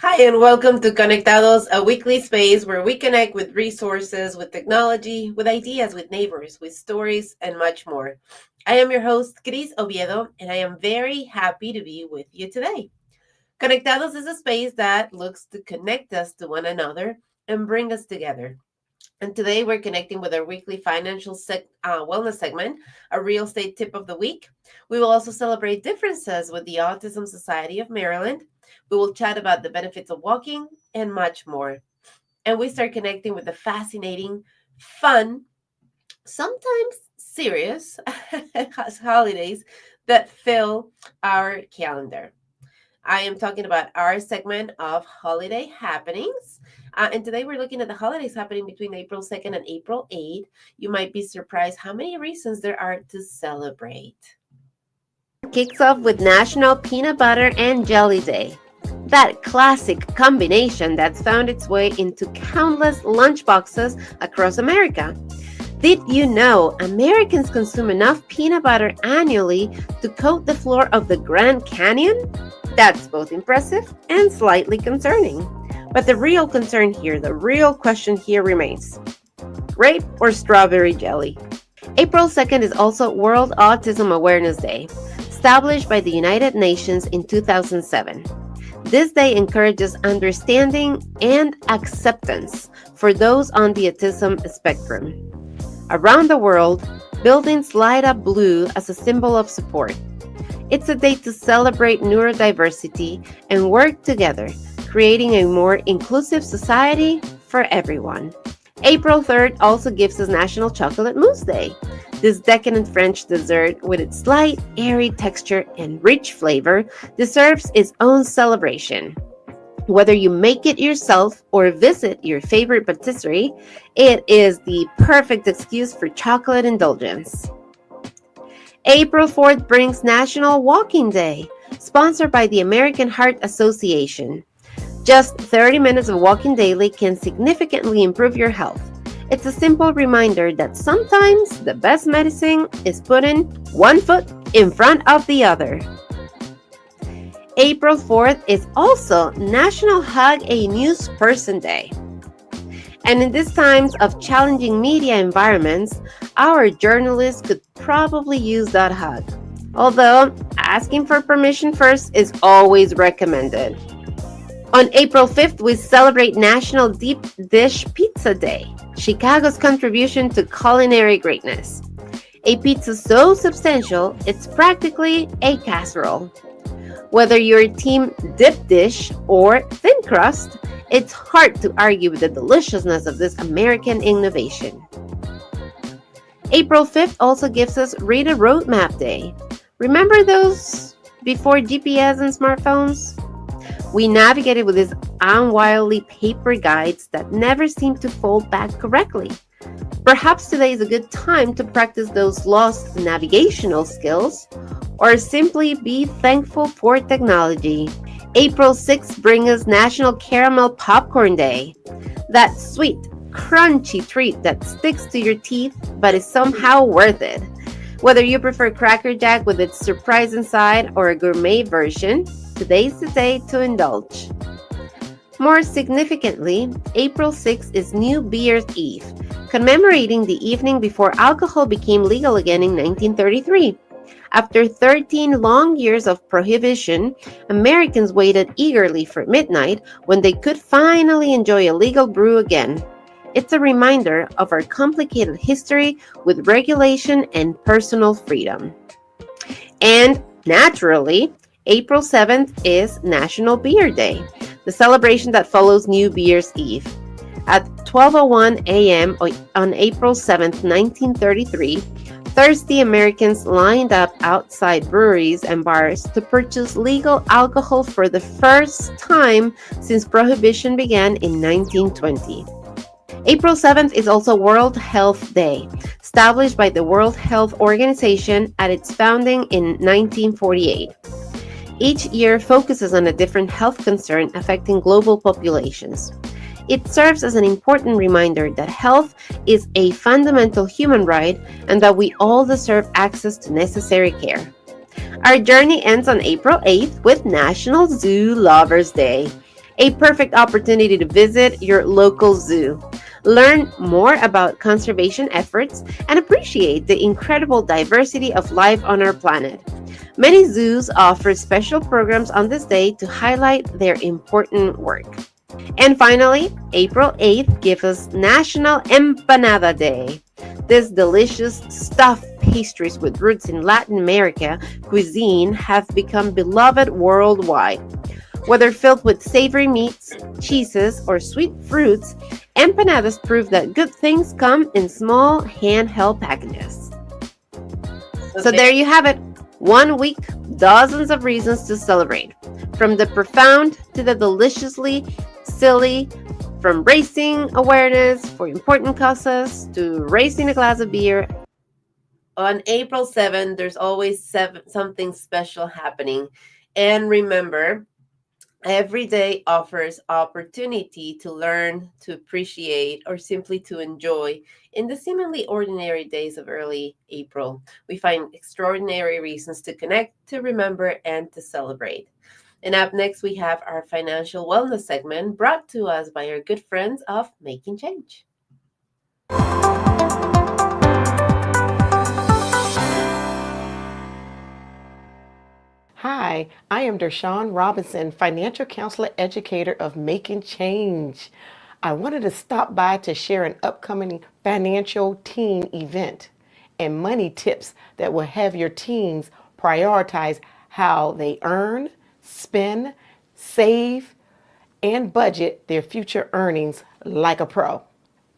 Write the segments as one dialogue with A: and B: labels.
A: Hi, and welcome to Conectados, a weekly space where we connect with resources, with technology, with ideas, with neighbors, with stories, and much more. I am your host, Cris Oviedo, and I am very happy to be with you today. Conectados is a space that looks to connect us to one another and bring us together. And today we're connecting with our weekly financial wellness segment, a real estate tip of the week. We will also celebrate differences with the Autism Society of Maryland. We will chat about the benefits of walking and much more. And we start connecting with the fascinating, fun, sometimes serious holidays that fill our calendar. I am talking about our segment of holiday happenings. And today we're looking at the holidays happening between April 2nd and April 8th. You might be surprised how many reasons there are to celebrate. Kicks off with National Peanut Butter and Jelly Day. That classic combination that's found its way into countless lunchboxes across America. Did you know Americans consume enough peanut butter annually to coat the floor of the Grand Canyon? That's both impressive and slightly concerning. But the real concern here, the real question here remains: grape or strawberry jelly? April 2nd is also World Autism Awareness Day, established by the United Nations in 2007. This day encourages understanding and acceptance for those on the autism spectrum. Around the world, buildings light up blue as a symbol of support. It's a day to celebrate neurodiversity and work together, creating a more inclusive society for everyone. April 3rd also gives us National Chocolate Mousse Day. This decadent French dessert, with its light, airy texture and rich flavor, deserves its own celebration. Whether you make it yourself or visit your favorite patisserie, it is the perfect excuse for chocolate indulgence. April 4th brings National Walking Day, sponsored by the American Heart Association. Just 30 minutes of walking daily can significantly improve your health. It's a simple reminder that sometimes the best medicine is putting one foot in front of the other. April 4th is also National Hug a News Person Day. And in these times of challenging media environments, our journalists could probably use that hug. Although asking for permission first is always recommended. On April 5th, we celebrate National Deep Dish Pizza Day, Chicago's contribution to culinary greatness. A pizza so substantial, it's practically a casserole. Whether you're team dip dish or thin crust, it's hard to argue with the deliciousness of this American innovation. April 5th also gives us Read a Roadmap Day. Remember those before GPS and smartphones? We navigated with these unwieldy paper guides that never seem to fold back correctly. Perhaps today is a good time to practice those lost navigational skills, or simply be thankful for technology. April 6th brings us National Caramel Popcorn Day. That sweet, crunchy treat that sticks to your teeth but is somehow worth it. Whether you prefer Cracker Jack with its surprise inside or a gourmet version, today's the day to indulge. More significantly, April 6th is New Beer's Eve, commemorating the evening before alcohol became legal again in 1933. After 13 long years of prohibition, Americans waited eagerly for midnight when they could finally enjoy a legal brew again. It's a reminder of our complicated history with regulation and personal freedom. And naturally, April 7th is National Beer Day, the celebration that follows New Year's Eve. At 12:01 a.m. on April 7th, 1933, thirsty Americans lined up outside breweries and bars to purchase legal alcohol for the first time since Prohibition began in 1920. April 7th is also World Health Day, established by the World Health Organization at its founding in 1948. Each year focuses on a different health concern affecting global populations. It serves as an important reminder that health is a fundamental human right and that we all deserve access to necessary care. Our journey ends on April 8th with National Zoo Lovers Day, a perfect opportunity to visit your local zoo, learn more about conservation efforts, and appreciate the incredible diversity of life on our planet. Many zoos offer special programs on this day to highlight their important work. And finally, April 8th gives us National Empanada Day. This delicious stuffed pastries with roots in Latin America cuisine have become beloved worldwide. Whether filled with savory meats, cheeses, or sweet fruits, empanadas prove that good things come in small handheld packages. So there you have it. 1 week, dozens of reasons to celebrate. From the profound to the deliciously silly, from raising awareness for important causes to raising a glass of beer. On April 7th, there's always something special happening. And remember, every day offers opportunity to learn, to appreciate, or simply to enjoy. In the seemingly ordinary days of early April, we find extraordinary reasons to connect, to remember, and to celebrate. And up next, we have our financial wellness segment brought to us by our good friends of Making Change.
B: Hi, I am Dershawn Robinson, financial counselor educator of Making Change. I wanted to stop by to share an upcoming financial teen event and money tips that will have your teens prioritize how they earn, spend, save, and budget their future earnings like a pro.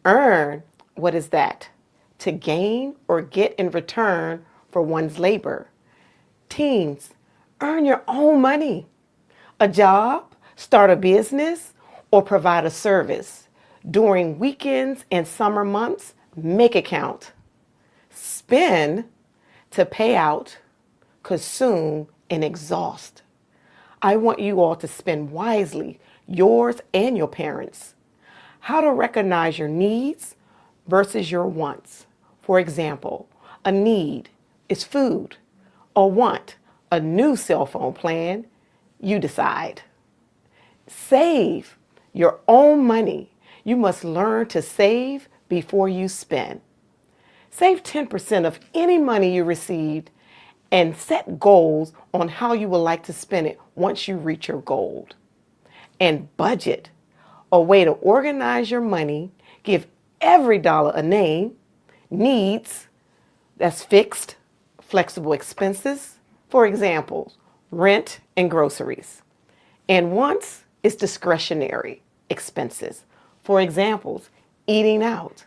B: Earn, what is that? To gain or get in return for one's labor. Teens, earn your own money. A job, start a business, or provide a service. During weekends and summer months, make it count. Spend to pay out, consume, and exhaust. I want you all to spend wisely, yours and your parents. How to recognize your needs versus your wants. For example, a need is food. A want, a new cell phone plan. You decide. Save your own money. You must learn to save before you spend. Save 10% of any money you received and set goals on how you would like to spend it once you reach your goal. And budget, a way to organize your money, give every dollar a name. Needs, that's fixed, flexible expenses, for example, rent and groceries. And wants is discretionary expenses, for examples, eating out.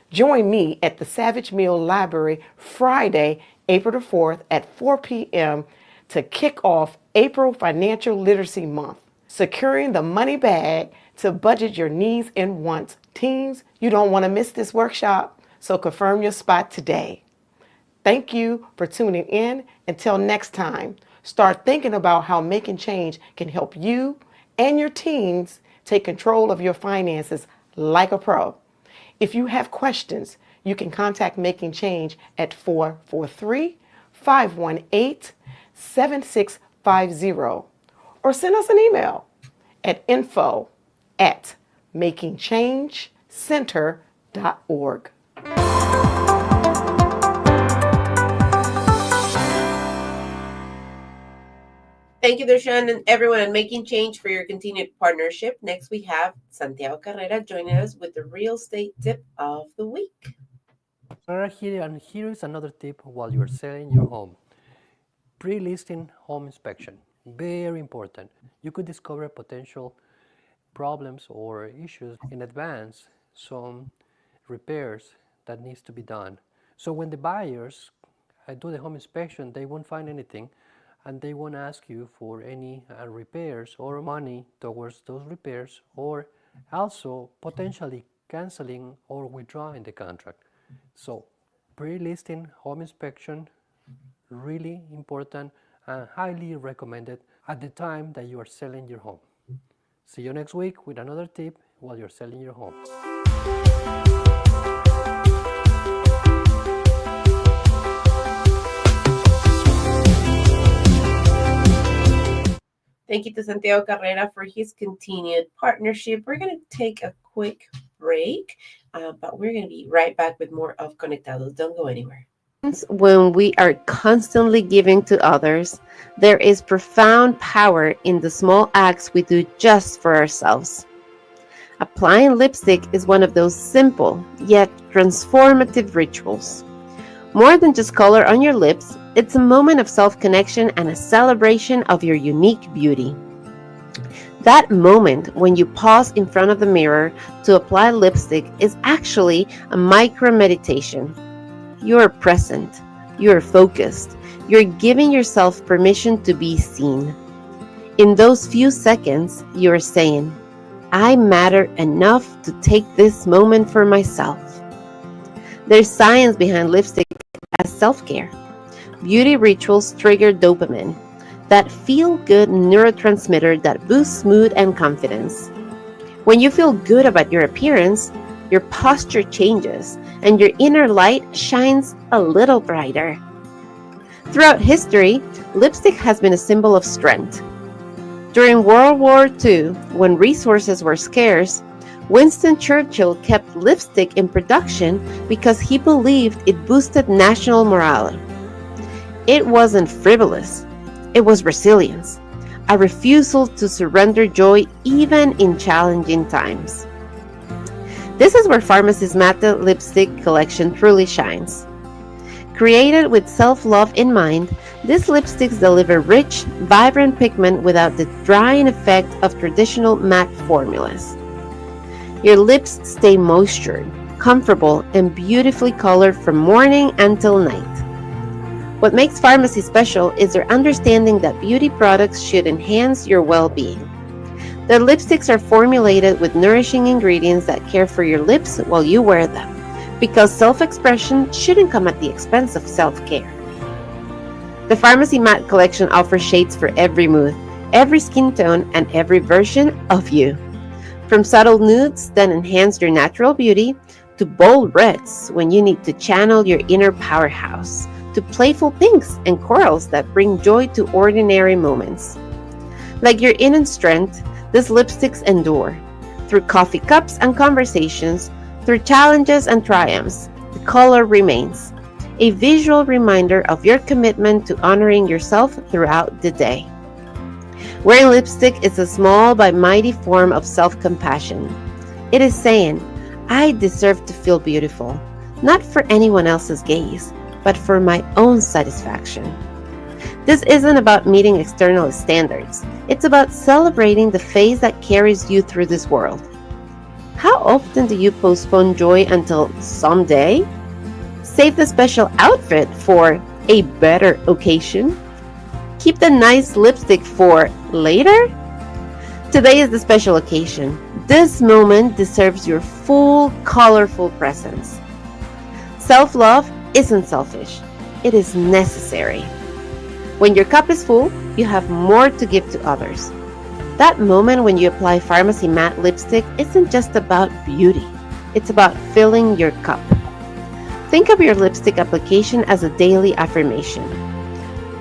B: Join me at the Savage Meal Library Friday, April the 4th at 4 p.m. to kick off April Financial Literacy Month, securing the money bag to budget your needs and wants. Teens, you don't want to miss this workshop, so confirm your spot today. Thank you for tuning in. Until next time, start thinking about how Making Change can help you and your teens take control of your finances like a pro. If you have questions, you can contact Making Change at 443-518-7650 or send us an email at info@makingchangecenter.org.
A: Thank you, Darshan, and everyone at Making Change for your continued partnership. Next, we have Santiago Carrera joining us with the real estate tip of the week.
C: Here is another tip while you are selling your home. Pre-listing home inspection, very important. You could discover potential problems or issues in advance, some repairs that needs to be done. So when the buyers do the home inspection, they won't find anything and they won't ask you for any repairs or money towards those repairs, or also potentially canceling or withdrawing the contract. So pre-listing home inspection, really important and highly recommended at the time that you are selling your home. See you next week with another tip while you're selling your home.
A: Thank you to Santiago Carrera for his continued partnership. We're going to take a quick break, but we're going to be right back with more of Conectados. Don't go anywhere. When we are constantly giving to others, there is profound power in the small acts we do just for ourselves. Applying lipstick is one of those simple yet transformative rituals. More than just color on your lips, it's a moment of self-connection and a celebration of your unique beauty. That moment when you pause in front of the mirror to apply lipstick is actually a micro-meditation. You're present, you're focused, you're giving yourself permission to be seen. In those few seconds, you're saying, I matter enough to take this moment for myself. There's science behind lipstick as self-care. Beauty rituals trigger dopamine, that feel-good neurotransmitter that boosts mood and confidence. When you feel good about your appearance, your posture changes and your inner light shines a little brighter. Throughout history, lipstick has been a symbol of strength. During World War II, when resources were scarce, Winston Churchill kept lipstick in production because he believed it boosted national morale. It wasn't frivolous, it was resilience, a refusal to surrender joy even in challenging times. This is where Pharmacy's Matte Lipstick collection truly shines. Created with self-love in mind, these lipsticks deliver rich, vibrant pigment without the drying effect of traditional matte formulas. Your lips stay moistured, comfortable, and beautifully colored from morning until night. What makes Pharmacy special is their understanding that beauty products should enhance your well-being. Their lipsticks are formulated with nourishing ingredients that care for your lips while you wear them, because self-expression shouldn't come at the expense of self-care. The Pharmacy Matte collection offers shades for every mood, every skin tone, and every version of you. From subtle nudes that enhance your natural beauty, to bold reds when you need to channel your inner powerhouse, to playful pinks and corals that bring joy to ordinary moments. Like your inner strength, these lipsticks endure. Through coffee cups and conversations, through challenges and triumphs, the color remains, a visual reminder of your commitment to honoring yourself throughout the day. Wearing lipstick is a small but mighty form of self-compassion. It is saying, I deserve to feel beautiful, not for anyone else's gaze, but for my own satisfaction. This isn't about meeting external standards. It's about celebrating the face that carries you through this world. How often do you postpone joy until someday? Save the special outfit for a better occasion? Keep the nice lipstick for later? Today is the special occasion. This moment deserves your full, colorful presence. Self-love isn't selfish. It is necessary. When your cup is full, you have more to give to others. That moment when you apply Pharmacy Matte Lipstick isn't just about beauty. It's about filling your cup. Think of your lipstick application as a daily affirmation.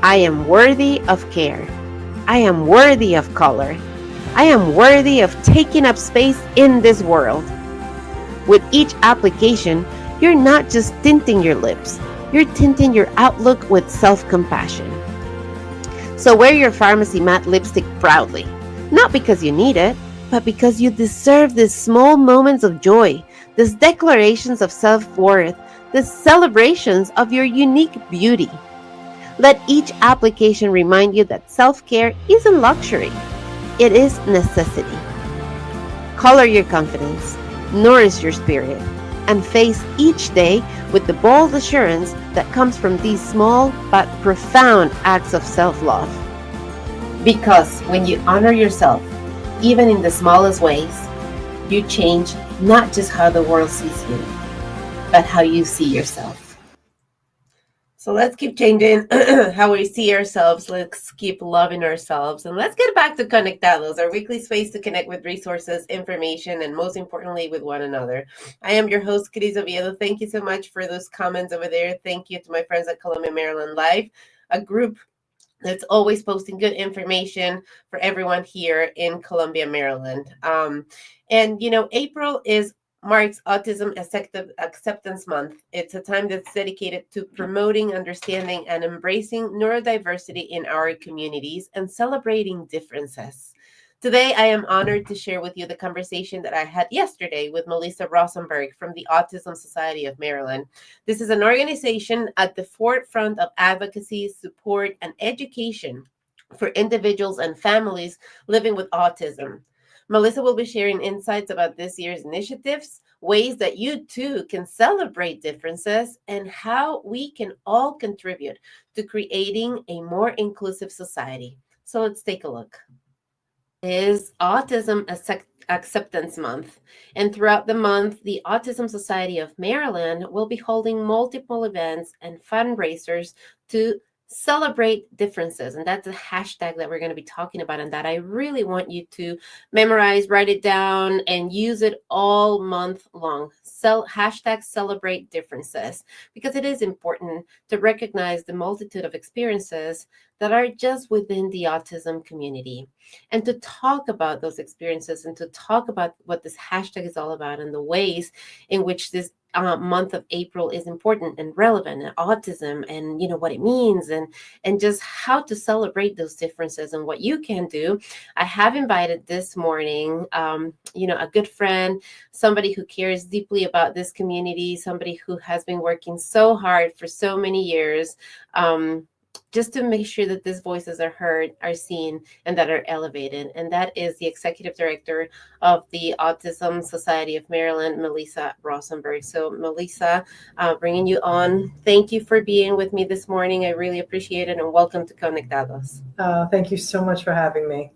A: I am worthy of care. I am worthy of color. I am worthy of taking up space in this world. With each application, you're not just tinting your lips, you're tinting your outlook with self-compassion. So wear your Pharmacy Matte Lipstick proudly, not because you need it, but because you deserve these small moments of joy, these declarations of self-worth, these celebrations of your unique beauty. Let each application remind you that self-care isn't luxury, it is necessity. Color your confidence, nourish your spirit, and face each day with the bold assurance that comes from these small but profound acts of self-love. Because when you honor yourself, even in the smallest ways, you change not just how the world sees you, but how you see yourself. So let's keep changing how we see ourselves. Let's keep loving ourselves. And let's get back to Conectados, our weekly space to connect with resources, information, and most importantly, with one another. I am your host, Cris Oviedo. Thank you so much for those comments over there. Thank you to my friends at Columbia, Maryland Live, a group that's always posting good information for everyone here in Columbia, Maryland. And April is marks Autism Acceptance Month. It's a time that's dedicated to promoting, understanding, and embracing neurodiversity in our communities and celebrating differences. Today, I am honored to share with you the conversation that I had yesterday with Melissa Rosenberg from the Autism Society of Maryland. This is an organization at the forefront of advocacy, support, and education for individuals and families living with autism. Melissa will be sharing insights about this year's initiatives, ways that you too can celebrate differences, and how we can all contribute to creating a more inclusive society. So let's take a look. Is Autism Acceptance Month. And throughout the month, the Autism Society of Maryland will be holding multiple events and fundraisers to celebrate differences. And that's a hashtag that we're going to be talking about, and that I really want you to memorize, write it down, and use it all month long. Hashtag celebrate differences, because it is important to recognize the multitude of experiences that are just within the autism community, and to talk about those experiences, and to talk about what this hashtag is all about, and the ways in which this month of April is important and relevant, and autism, and what it means, and just how to celebrate those differences and what you can do. I have invited this morning, a good friend, somebody who cares deeply about this community, somebody who has been working so hard for so many years. Just to make sure that these voices are heard, are seen, and that are elevated. And that is the executive director of the Autism Society of Maryland, Melissa Rosenberg. So, Melissa, bringing you on. Thank you for being with me this morning. I really appreciate it, and welcome to Conectados.
D: Thank you so much for having me.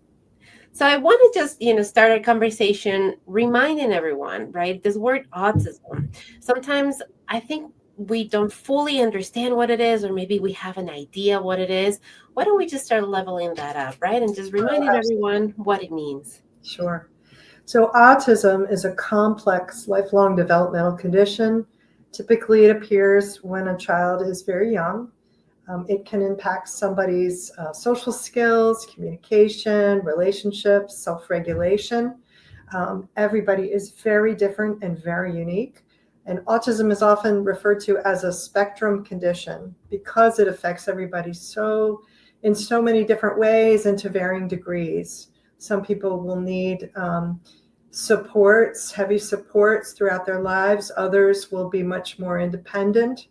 A: So I want to just, start a conversation reminding everyone, right? This word autism. Sometimes I think we don't fully understand what it is, or maybe we have an idea what it is. Why don't we just start leveling that up, right? And just reminding everyone what it means.
D: Sure. So autism is a complex lifelong developmental condition. Typically, it appears when a child is very young. It can impact somebody's social skills, communication, relationships, self-regulation. Everybody is very different and very unique. And autism is often referred to as a spectrum condition because it affects everybody in so many different ways and to varying degrees. Some people will need heavy supports throughout their lives. Others will be much more independent.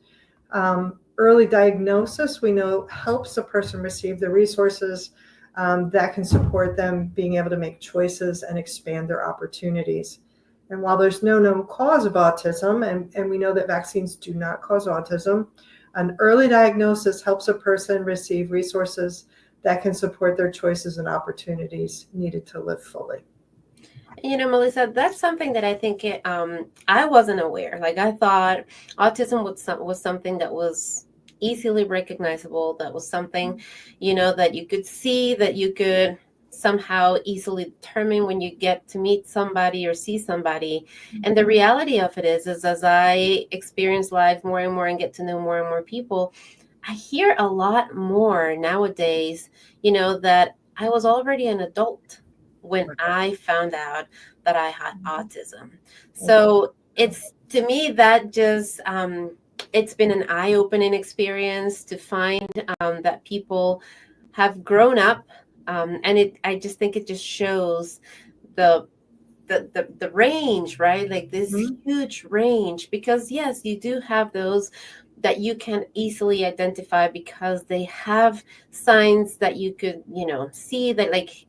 D: Early diagnosis, we know, helps a person receive the resources that can support them being able to make choices and expand their opportunities. And while there's no known cause of autism, and we know that vaccines do not cause autism, an early diagnosis helps a person receive resources that can support their choices and opportunities needed to live fully.
A: Melissa, that's something that I think I wasn't aware. Like, I thought autism was something that was easily recognizable, that was something, that you could see, that you could somehow easily determine when you get to meet somebody or see somebody. And the reality of it is as I experience life more and more and get to know more and more people, I hear a lot more nowadays, that I was already an adult when I found out that I had autism. So it's, to me, that just, it's been an eye-opening experience to find that people have grown up. And I just think it just shows the range, right? Like this huge range, because yes, you do have those that you can easily identify because they have signs that you could, see that, like,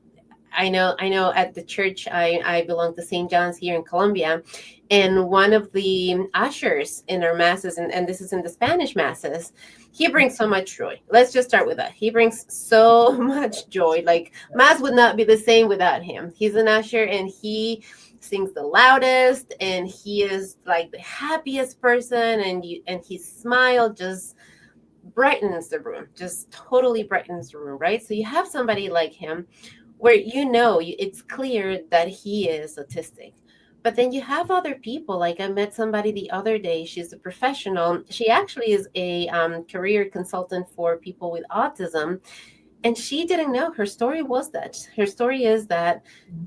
A: I know at the church I belong to St. John's here in Colombia, and one of the ushers in our masses, and this is in the Spanish masses, he brings so much joy. Let's just start with that. He brings so much joy. Like, mass would not be the same without him. He's an usher, and he sings the loudest, and he is like the happiest person, and his smile just brightens the room, just totally brightens the room, right? So you have somebody like him where it's clear that he is autistic. But then you have other people. Like, I met somebody the other day. She's a professional. She actually is a career consultant for people with autism. And she didn't know. Her story was that. Her story is that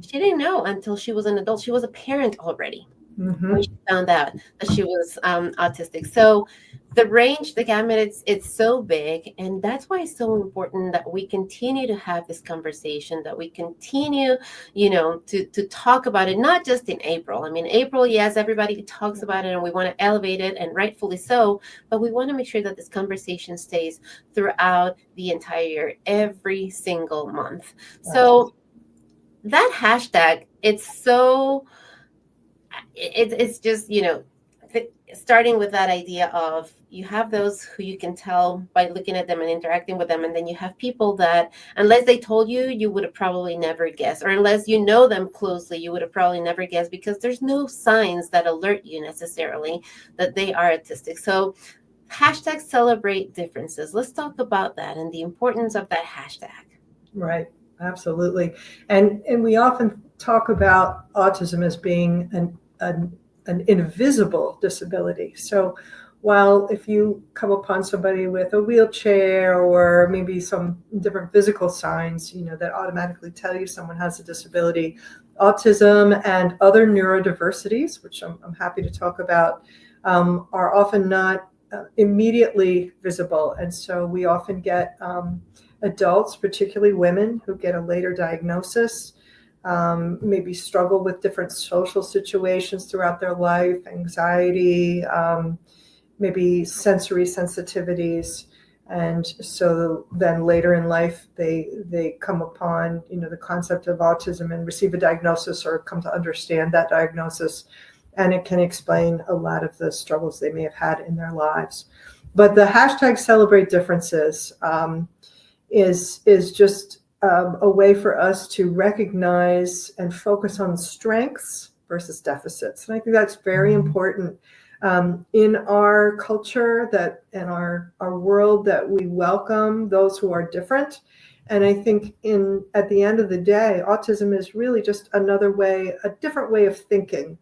A: she didn't know until she was an adult. She was a parent already when she found out that she was autistic. So the range, the gamut, it's so big, and that's why it's so important that we continue to have this conversation, that we continue, to talk about it, not just in April. I mean, April, yes, everybody talks about it, and we want to elevate it, and rightfully so, but we want to make sure that this conversation stays throughout the entire year, every single month. So that hashtag, it's just, starting with that idea of, you have those who you can tell by looking at them and interacting with them, and then you have people that, unless they told you, you would have probably never guessed, or unless you know them closely, you would have probably never guessed, because there's no signs that alert you necessarily that they are autistic. So hashtag celebrate differences. Let's talk about that and the importance of that hashtag.
D: Right, absolutely. And we often talk about autism as being an invisible disability. So while if you come upon somebody with a wheelchair or maybe some different physical signs, that automatically tell you someone has a disability, autism and other neurodiversities, which I'm happy to talk about, are often not immediately visible. And so we often get adults, particularly women, who get a later diagnosis, maybe struggle with different social situations throughout their life, anxiety, maybe sensory sensitivities. And so then later in life, they come upon, the concept of autism and receive a diagnosis or come to understand that diagnosis. And it can explain a lot of the struggles they may have had in their lives. But the hashtag celebrate differences is just a way for us to recognize and focus on strengths versus deficits. And I think that's very important in our culture, that in our world, that we welcome those who are different. And I think at the end of the day, autism is really just another way, a different way of thinking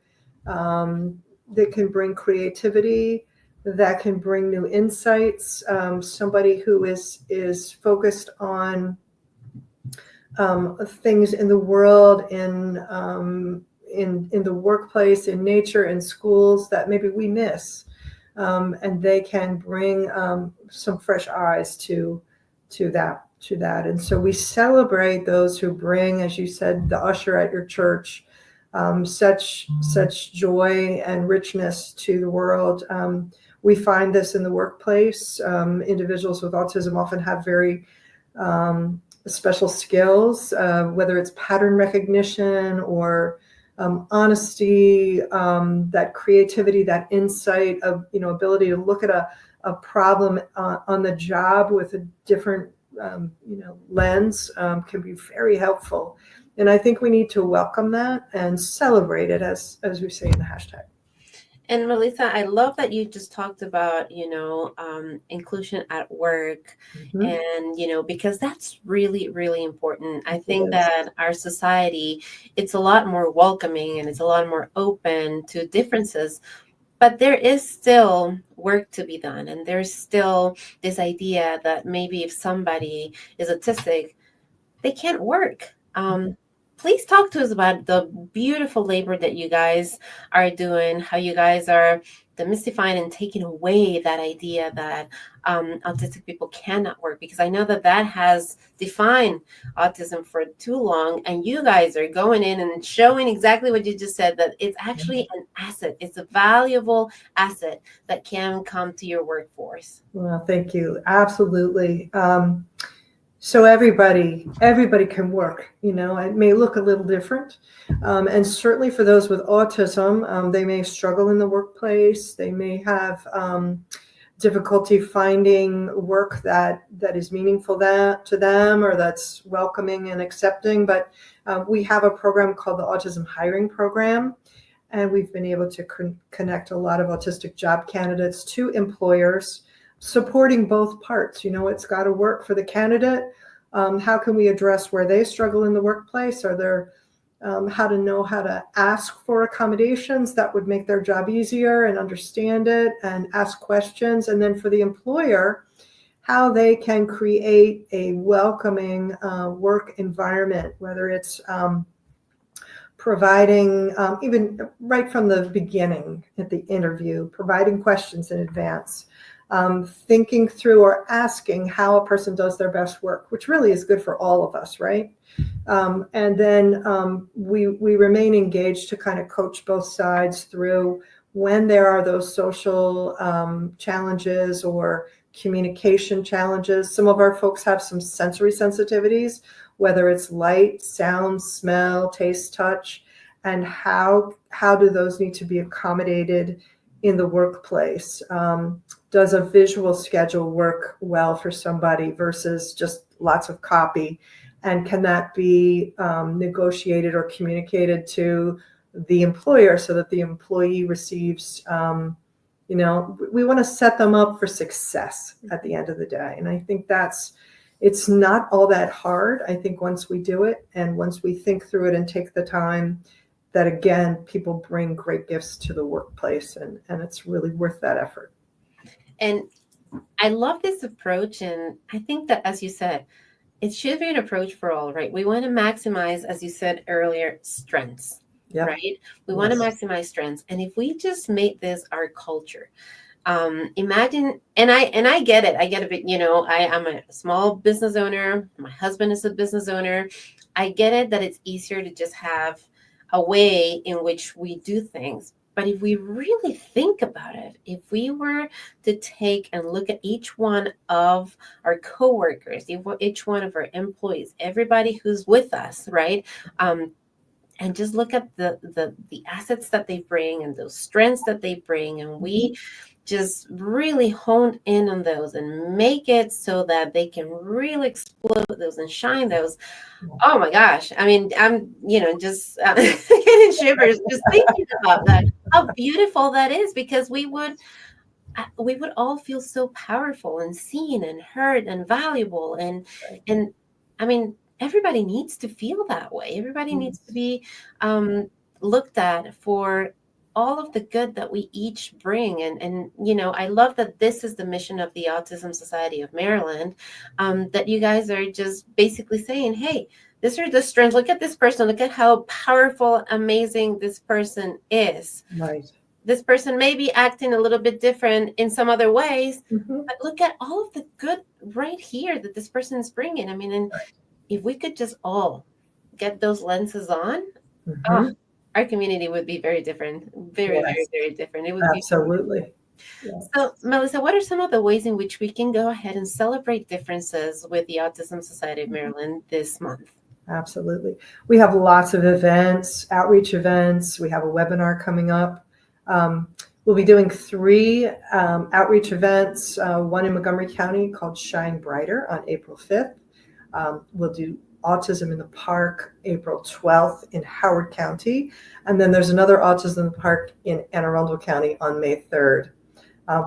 D: that can bring creativity, that can bring new insights. Somebody who is focused on things in the world, in the workplace, in nature, in schools that maybe we miss, and they can bring some fresh eyes to that. And so we celebrate those who bring, as you said, the usher at your church, such joy and richness to the world. We find this in the workplace. Individuals with autism often have very special skills, whether it's pattern recognition or honesty, that creativity, that insight of, ability to look at a problem on the job with a different, lens, can be very helpful. And I think we need to welcome that and celebrate it, as we say in the hashtag.
A: And Melissa, I love that you just talked about, inclusion at work, and, because that's really, really important. I think that our society, it's a lot more welcoming and it's a lot more open to differences, but there is still work to be done. And there's still this idea that maybe if somebody is autistic, they can't work. please talk to us about the beautiful labor that you guys are doing, how you guys are demystifying and taking away that idea that autistic people cannot work, because I know that that has defined autism for too long, and you guys are going in and showing exactly what you just said, that it's actually an asset. It's a valuable asset that can come to your workforce.
D: Well, thank you. Absolutely. So everybody can work. It may look a little different, and certainly for those with autism, they may struggle in the workplace. They may have difficulty finding work that is meaningful to them, or that's welcoming and accepting. But we have a program called the Autism Hiring Program, and we've been able to connect a lot of autistic job candidates to employers, supporting both parts. It's got to work for the candidate. How can we address where they struggle in the workplace? Are there how to know how to ask for accommodations that would make their job easier, and understand it and ask questions? And then for the employer, how they can create a welcoming work environment, whether it's providing, even right from the beginning at the interview, providing questions in advance, thinking through or asking how a person does their best work, which really is good for all of us, right? And then we remain engaged to kind of coach both sides through when there are those social challenges or communication challenges. Some of our folks have some sensory sensitivities, whether it's light, sound, smell, taste, touch, and how do those need to be accommodated in the workplace? Does a visual schedule work well for somebody versus just lots of copy? And can that be negotiated or communicated to the employer so that the employee receives, we want to set them up for success at the end of the day. And I think it's not all that hard. I think once we do it and once we think through it and take the time, that again, people bring great gifts to the workplace, and it's really worth that effort.
A: And I love this approach. And I think that, as you said, it should be an approach for all, right? We want to maximize, as you said earlier, strengths,
D: Yep.
A: right? We want to maximize strengths. And if we just make this our culture, imagine, and I get it. I get a bit, I'm a small business owner. My husband is a business owner. I get it that it's easier to just have a way in which we do things. But if we really think about it, if we were to take and look at each one of our coworkers, each one of our employees, everybody who's with us, right? And just look at the assets that they bring and those strengths that they bring, and we just really hone in on those and make it so that they can really explode those and shine those. Oh my gosh. I mean, I'm, just getting shivers just thinking about that. How beautiful that is, because we would all feel so powerful and seen and heard and valuable. And I mean, everybody needs to feel that way. Everybody needs to be looked at for all of the good that we each bring. And I love that this is the mission of the Autism Society of Maryland, that you guys are just basically saying, hey, these are the strengths. Look at this person. Look at how powerful, amazing this person is.
D: Right.
A: This person may be acting a little bit different in some other ways, but look at all of the good right here that this person is bringing. I mean, and if we could just all get those lenses on, our community would be very different. Very, very different. It would
D: absolutely.
A: So, Melissa, what are some of the ways in which we can go ahead and celebrate differences with the Autism Society of Maryland this month?
D: Absolutely. We have lots of events, outreach events. We have a webinar coming up. We'll be doing 3 outreach events, one in Montgomery County called Shine Brighter on April 5th. We'll do Autism in the Park April 12th in Howard County. And then there's another Autism in the Park in Anne Arundel County on May 3rd.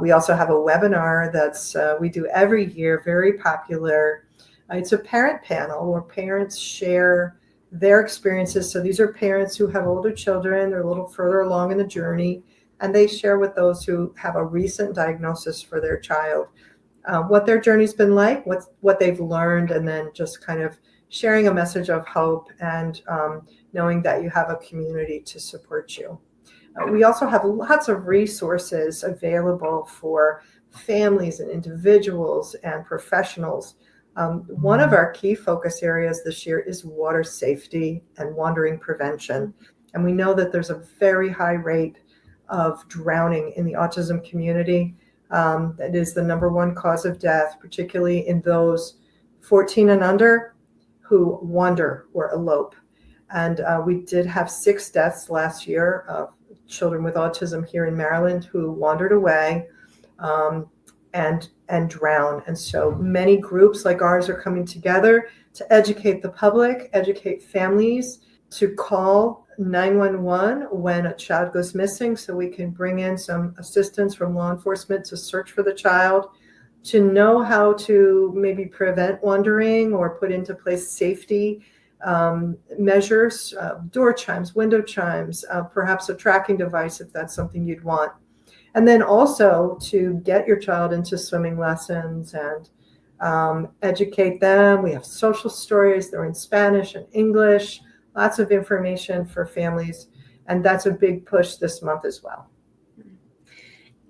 D: We also have a webinar that's we do every year, very popular. It's a parent panel where parents share their experiences. So these are parents who have older children. They're a little further along in the journey, and they share with those who have a recent diagnosis for their child what their journey's been like, what they've learned, and then just kind of sharing a message of hope and knowing that you have a community to support you. We also have lots of resources available for families and individuals and professionals. One of our key focus areas this year is water safety and wandering prevention. And we know that there's a very high rate of drowning in the autism community. That is the number one cause of death, particularly in those 14 and under who wander or elope. And we did have 6 deaths last year of children with autism here in Maryland who wandered away and drowned. And so many groups like ours are coming together to educate the public, educate families, to call 911 when a child goes missing so we can bring in some assistance from law enforcement to search for the child, to know how to maybe prevent wandering or put into place safety measures, door chimes, window chimes, perhaps a tracking device if that's something you'd want. And then also to get your child into swimming lessons and educate them. We have social stories, they're in Spanish and English, lots of information for families. And that's a big push this month as well.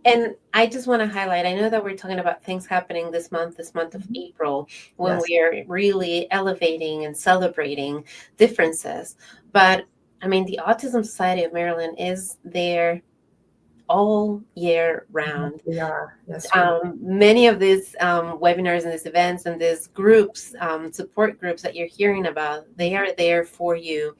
A: And I just want to highlight, I know that we're talking about things happening this month of April, when
D: Yes.
A: we are really elevating and celebrating differences. But I mean, the Autism Society of Maryland is there all year round.
D: We are. Yes. We are.
A: Many of these webinars and these events and these groups, support groups that you're hearing about, they are there for you.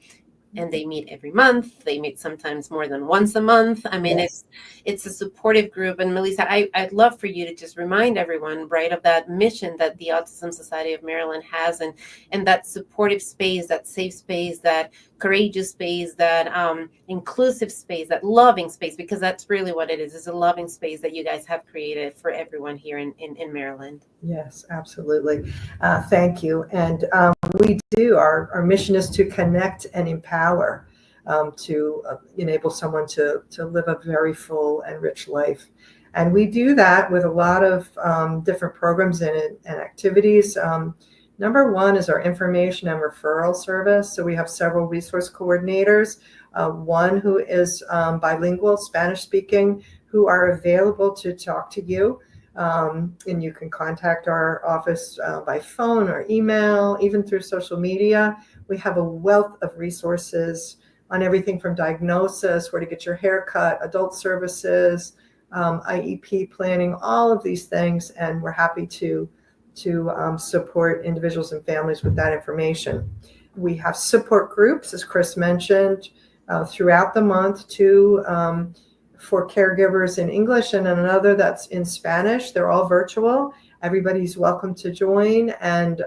A: And they meet every month. They meet sometimes more than once a month. I mean,
D: Yes.
A: it's a supportive group. And Melissa, I'd love for you to just remind everyone, right, of that mission that the Autism Society of Maryland has, and that supportive space, that safe space, that courageous space, that inclusive space, that loving space, because that's really what it is. It's a loving space that you guys have created for everyone here in Maryland.
D: Yes, absolutely. Thank you. And we do, our mission is to connect and empower, to enable someone to live a very full and rich life. And we do that with a lot of different programs and activities. Number one is our information and referral service. So we have several resource coordinators, one who is bilingual, Spanish speaking, who are available to talk to you. And you can contact our office by phone or email, even through social media. We have a wealth of resources on everything from diagnosis, where to get your hair cut, adult services, IEP planning, all of these things. And we're happy to support individuals and families with that information. We have support groups, as Chris mentioned, throughout the month, too, for caregivers in English, and another that's in Spanish. They're all virtual. Everybody's welcome to join and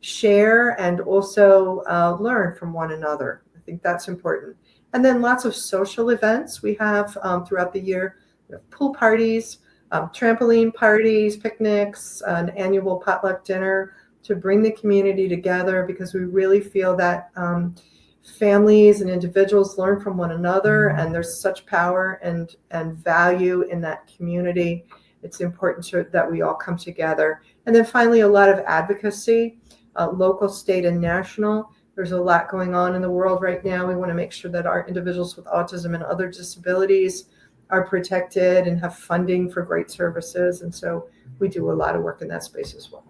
D: share and also learn from one another. I think that's important. And then lots of social events we have throughout the year. We have pool parties, trampoline parties, picnics, an annual potluck dinner to bring the community together, because we really feel that families and individuals learn from one another, and there's such power and value in that community. It's important that we all come together. And then finally, a lot of advocacy, local, state, and national. There's a lot going on in the world right now. We want to make sure that our individuals with autism and other disabilities are protected and have funding for great services. And so we do a lot of work in that space as well.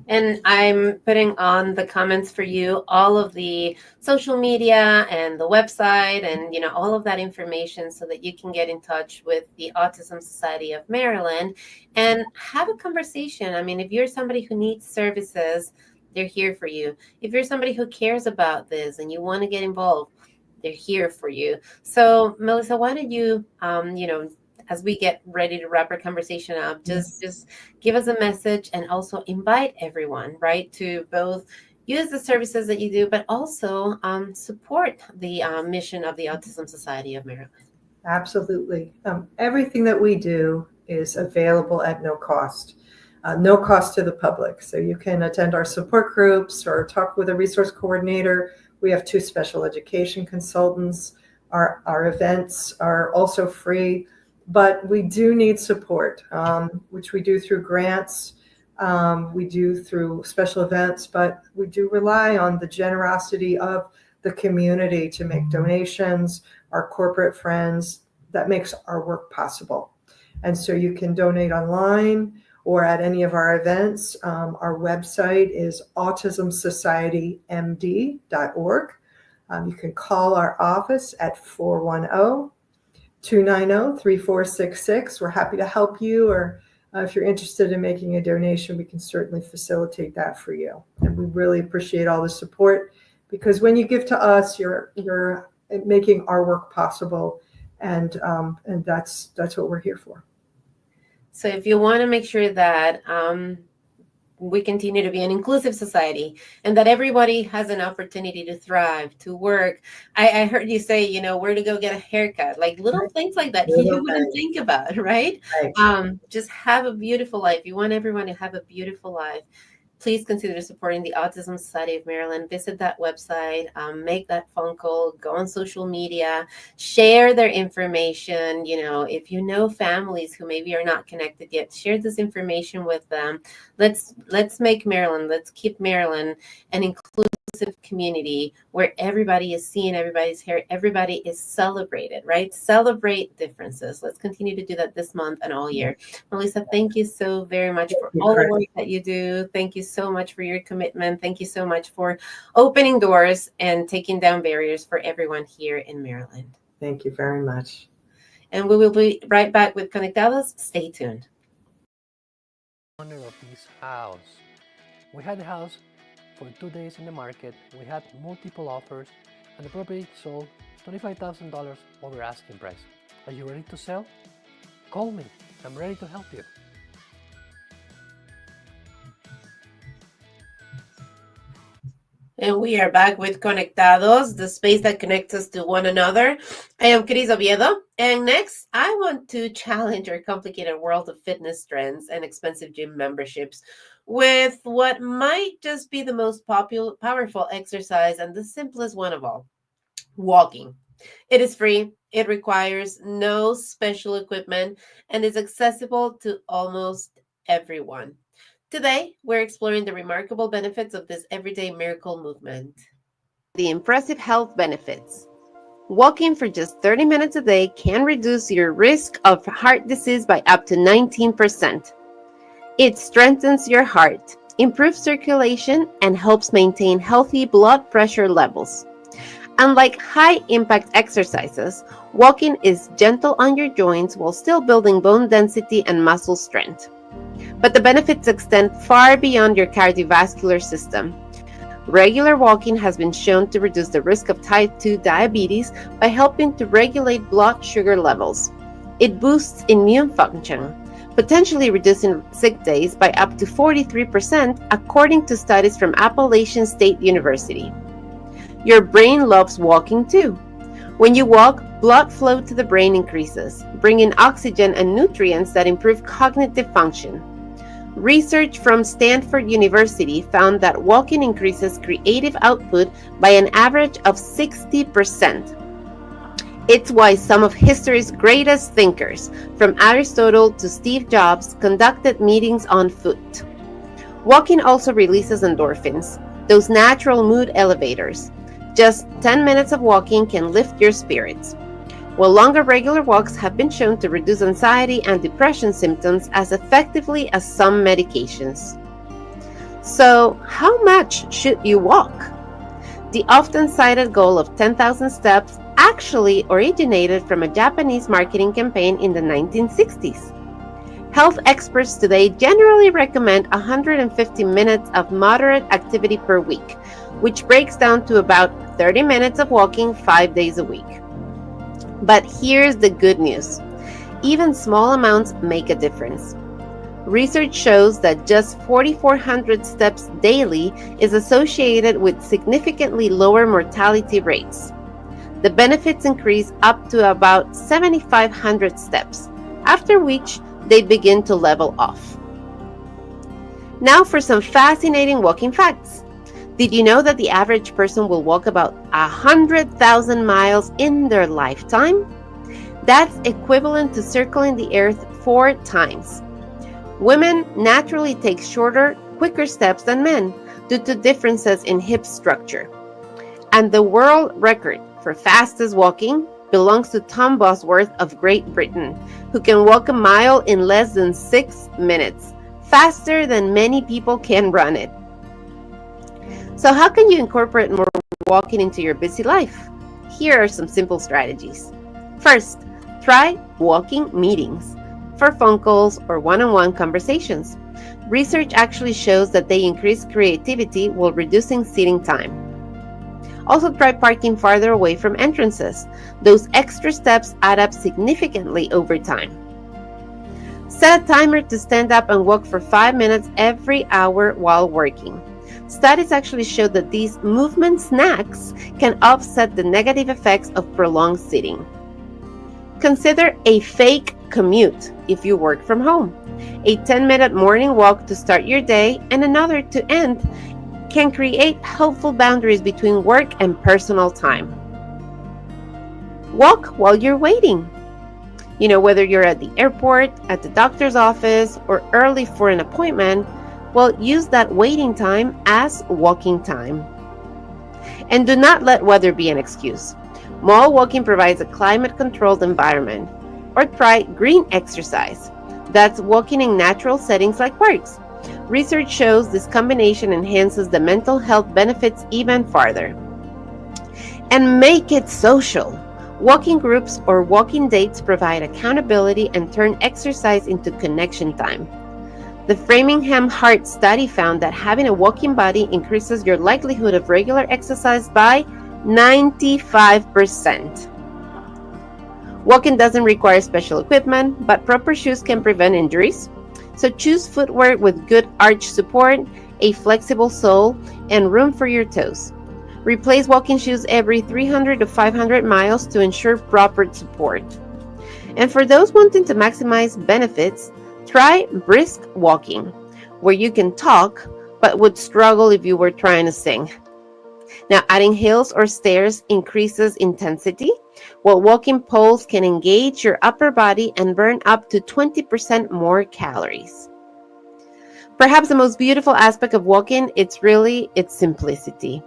A: And I'm putting on the comments for you all of the social media and the website and, all of that information so that you can get in touch with the Autism Society of Maryland and have a conversation. I mean, if you're somebody who needs services, they're here for you. If you're somebody who cares about this and you want to get involved, they're here for you. So, Melissa, why don't you, as we get ready to wrap our conversation up, just give us a message and also invite everyone, right, to both use the services that you do, but also support the mission of the Autism Society of Maryland.
D: Absolutely. Everything that we do is available at no cost to the public. So you can attend our support groups or talk with a resource coordinator. We have 2 special education consultants. Our events are also free. But we do need support, which we do through grants. We do through special events, but we do rely on the generosity of the community to make donations, our corporate friends. That makes our work possible. And so you can donate online or at any of our events. Our website is autismsocietymd.org. You can call our office at 410-290-3466. We're happy to help you, or if you're interested in making a donation, we can certainly facilitate that for you. And we really appreciate all the support, because when you give to us, you're making our work possible, and that's what we're here for.
A: So if you want to make sure that we continue to be an inclusive society and that everybody has an opportunity to thrive, to work. I heard you say, where to go get a haircut, like little things like that you wouldn't think about, right? Just have a beautiful life. You want everyone to have a beautiful life. Please consider supporting the Autism Society of Maryland. Visit that website, make that phone call, go on social media, share their information. If you know families who maybe are not connected yet, share this information with them. Let's make Maryland, let's keep Maryland an inclusive community where everybody is seen, everybody's here, everybody is celebrated, right? Celebrate differences. Let's continue to do that this month and all year. Melissa, thank you so very much for all the work that you do. Thank you so much for your commitment. Thank you so much for opening doors and taking down barriers for everyone here in Maryland.
D: Thank you very much.
A: And we will be right back with Conectados. Stay tuned.
C: Owner of this house. We had the house for 2 days in the market. We had multiple offers, and the property sold $25,000 over asking price. Are you ready to sell? Call me. I'm ready to help you.
A: And we are back with Conectados, the space that connects us to one another. I am Cris Oviedo, and next I want to challenge our complicated world of fitness trends and expensive gym memberships with what might just be the most powerful exercise and the simplest one of all, walking. It is free, it requires no special equipment, and is accessible to almost everyone. Today, we're exploring the remarkable benefits of this everyday miracle movement. The impressive health benefits. Walking for just 30 minutes a day can reduce your risk of heart disease by up to 19%. It strengthens your heart, improves circulation, and helps maintain healthy blood pressure levels. Unlike high-impact exercises, walking is gentle on your joints while still building bone density and muscle strength. But the benefits extend far beyond your cardiovascular system. Regular walking has been shown to reduce the risk of type 2 diabetes by helping to regulate blood sugar levels. It boosts immune function, potentially reducing sick days by up to 43%, according to studies from Appalachian State University. Your brain loves walking too. When you walk, blood flow to the brain increases, bringing oxygen and nutrients that improve cognitive function. Research from Stanford University found that walking increases creative output by an average of 60%. It's why some of history's greatest thinkers, from Aristotle to Steve Jobs, conducted meetings on foot. Walking also releases endorphins, those natural mood elevators. Just 10 minutes of walking can lift your spirits, while longer regular walks have been shown to reduce anxiety and depression symptoms as effectively as some medications. So, how much should you walk? The often cited goal of 10,000 steps actually originated from a Japanese marketing campaign in the 1960s. Health experts today generally recommend 150 minutes of moderate activity per week, which breaks down to about 30 minutes of walking 5 days a week. But here's the good news. Even small amounts make a difference. Research shows that just 4,400 steps daily is associated with significantly lower mortality rates. The benefits increase up to about 7,500 steps, after which they begin to level off. Now for some fascinating walking facts. Did you know that the average person will walk about 100,000 miles in their lifetime? That's equivalent to circling the earth 4 times. Women naturally take shorter, quicker steps than men due to differences in hip structure. And the world record for fastest walking belongs to Tom Bosworth of Great Britain, who can walk a mile in less than 6 minutes, faster than many people can run it. So how can you incorporate more walking into your busy life? Here are some simple strategies. First, try walking meetings for phone calls or one-on-one conversations. Research actually shows that they increase creativity while reducing sitting time. Also, try parking farther away from entrances. Those extra steps add up significantly over time. Set a timer to stand up and walk for 5 minutes every hour while working. Studies actually show that these movement snacks can offset the negative effects of prolonged sitting. Consider a fake commute if you work from home. A 10-minute morning walk to start your day and another to end can create helpful boundaries between work and personal time. Walk while you're waiting. Whether you're at the airport, at the doctor's office, or early for an appointment, well, use that waiting time as walking time. And do not let weather be an excuse. Mall walking provides a climate-controlled environment. Or try green exercise. That's walking in natural settings like parks. Research shows this combination enhances the mental health benefits even farther. And make it social. Walking groups or walking dates provide accountability and turn exercise into connection time. The Framingham Heart Study found that having a walking buddy increases your likelihood of regular exercise by 95%. Walking doesn't require special equipment, but proper shoes can prevent injuries. So choose footwear with good arch support, a flexible sole, and room for your toes. Replace walking shoes every 300 to 500 miles to ensure proper support. And for those wanting to maximize benefits, try brisk walking, where you can talk but would struggle if you were trying to sing. Now, adding hills or stairs increases intensity, while walking poles can engage your upper body and burn up to 20% more calories. Perhaps the most beautiful aspect of walking, it's its simplicity.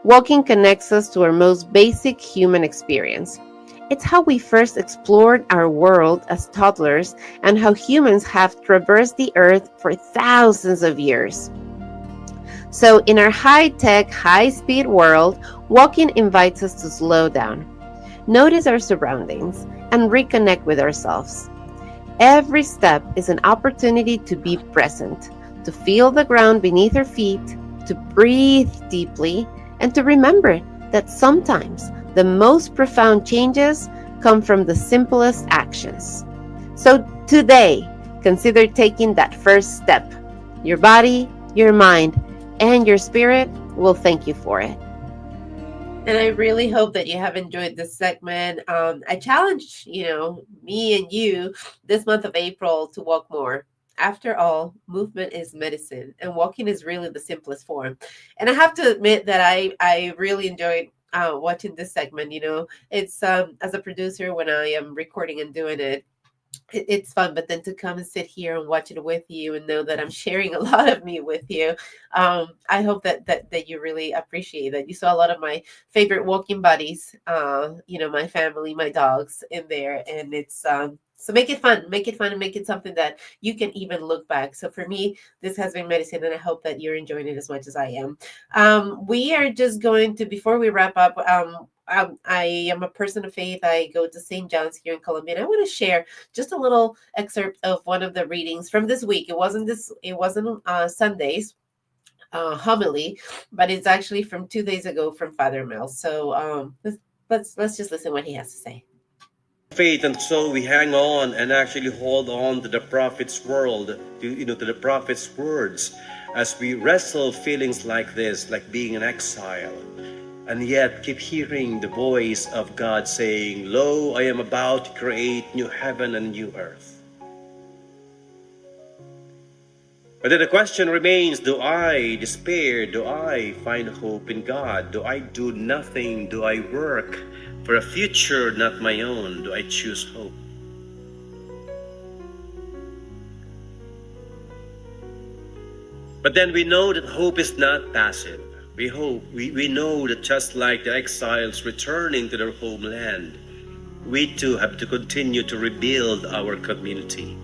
A: Walking connects us to our most basic human experience. It's how we first explored our world as toddlers and how humans have traversed the earth for thousands of years. So in our high-tech, high-speed world, walking invites us to slow down, notice our surroundings, and reconnect with ourselves. Every step is an opportunity to be present, to feel the ground beneath our feet, to breathe deeply, and to remember that sometimes the most profound changes come from the simplest actions. So today, consider taking that first step. Your body, your mind, and your spirit will thank you for it. And I really hope that you have enjoyed this segment. I challenge, me and you this month of April to walk more. After all, movement is medicine, and walking is really the simplest form. And I have to admit that I really enjoyed watching this segment. It's as a producer, when I am recording and doing it's fun, but then to come and sit here and watch it with you and know that I'm sharing a lot of me with you, I hope that you really appreciate that. You saw a lot of my favorite walking buddies, my family, my dogs in there, and it's so make it fun, and make it something that you can even look back. So for me, this has been medicine, and I hope that you're enjoying it as much as I am. We are just going to, before we wrap up, I am a person of faith. I go to St. John's here in Colombia, and I want to share just a little excerpt of one of the readings from this week. It wasn't Sunday's homily, but it's actually from 2 days ago from Father Mel. So let's just listen what he has to say.
E: Faith, and so we hang on and actually hold on to the prophet's to the prophet's words, as we wrestle feelings like this, like being in exile, and yet keep hearing the voice of God saying, "Lo, I am about to create new heaven and new earth." But then the question remains, do I despair? Do I find hope in God? Do I do nothing? Do I work for a future not my own? Do I choose hope? But then we know that hope is not passive. We know that just like the exiles returning to their homeland, we too have to continue to rebuild our community.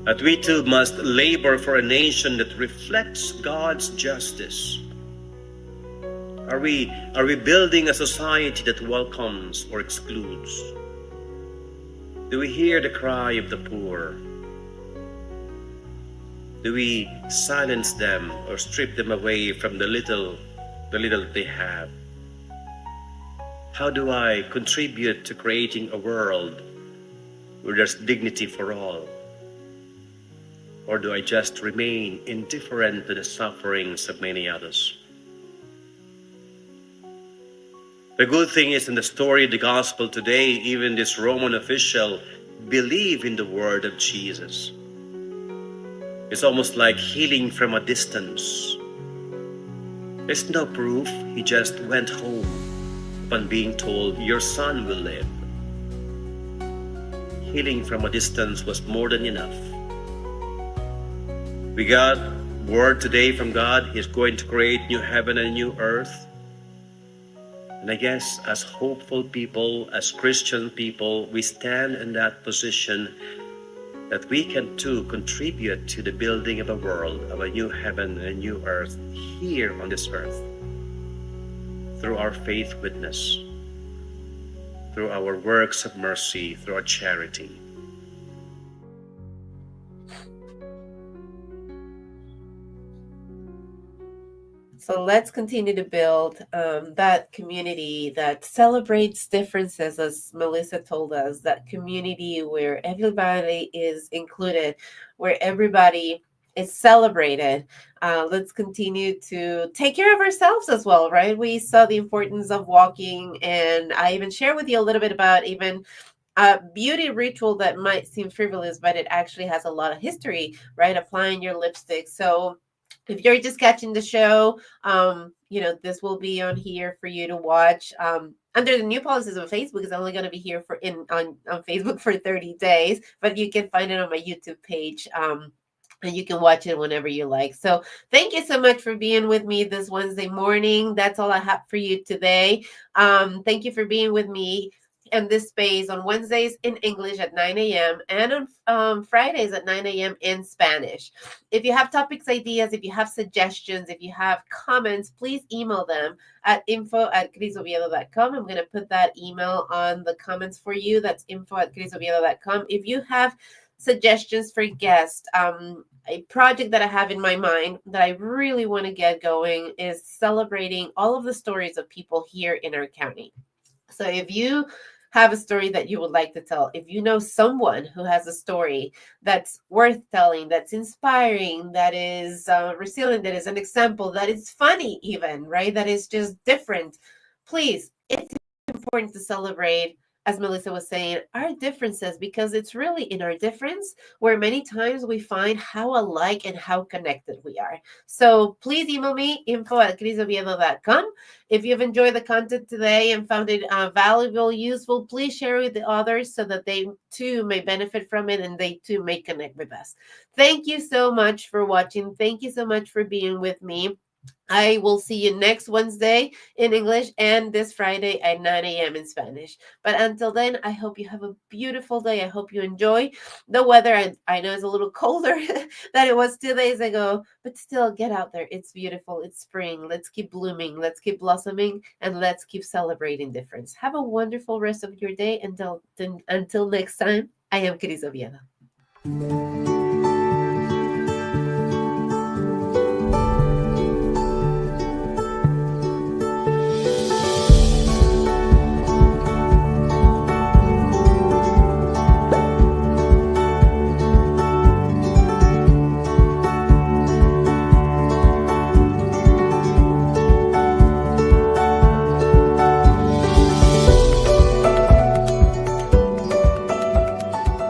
E: That we too must labor for a nation that reflects God's justice. Are we building a society that welcomes or excludes? Do we hear the cry of the poor? Do we silence them or strip them away from the little they have? How do I contribute to creating a world where there's dignity for all? Or do I just remain indifferent to the sufferings of many others? The good thing is, in the story of the gospel today, even this Roman official believed in the word of Jesus. It's almost like healing from a distance. There's no proof. He just went home upon being told, your son will live. Healing from a distance was more than enough. We got word today from God. He's going to create new heaven and new earth. And I guess as hopeful people, as Christian people, we stand in that position that we can too contribute to the building of a world, of a new heaven and a new earth here on this earth, through our faith witness, through our works of mercy, through our charity.
A: So let's continue to build that community that celebrates differences, as Melissa told us, that community where everybody is included, where everybody is celebrated. Let's continue to take care of ourselves as well, right? We saw the importance of walking, and I even share with you a little bit about even a beauty ritual that might seem frivolous, but it actually has a lot of history, right? Applying your lipstick. So if you're just catching the show, this will be on here for you to watch. Under the new policies of Facebook, it's only going to be here on Facebook for 30 days, but you can find it on my YouTube page. And you can watch it whenever you like. So thank you so much for being with me this Wednesday morning. That's all I have for you today. Thank you for being with me in this space on Wednesdays in English at 9 a.m. and on Fridays at 9 a.m. in Spanish. If you have topics, ideas, if you have suggestions, if you have comments, please email them at info@crisoviedo.com. I'm going to put that email on the comments for you. That's info@crisoviedo.com. If you have suggestions for guests, a project that I have in my mind that I really want to get going is celebrating all of the stories of people here in our county. So if you have a story that you would like to tell, if you know someone who has a story that's worth telling, that's inspiring, that is resilient, that is an example, that is funny even, right? That is just different. Please, it's important to celebrate, as Melissa was saying, our differences, because it's really in our difference where many times we find how alike and how connected we are. So please email me, info@crisoviedo.com. If you've enjoyed the content today and found it valuable, useful, please share it with the others so that they too may benefit from it and they too may connect with us. Thank you so much for watching. Thank you so much for being with me. I will see you next Wednesday in English and this Friday at 9 a.m. in Spanish. But until then, I hope you have a beautiful day. I hope you enjoy the weather. I know it's a little colder than it was 2 days ago, but still get out there. It's beautiful. It's spring. Let's keep blooming. Let's keep blossoming, and let's keep celebrating difference. Have a wonderful rest of your day. Until next time, I am Cris Oviedo.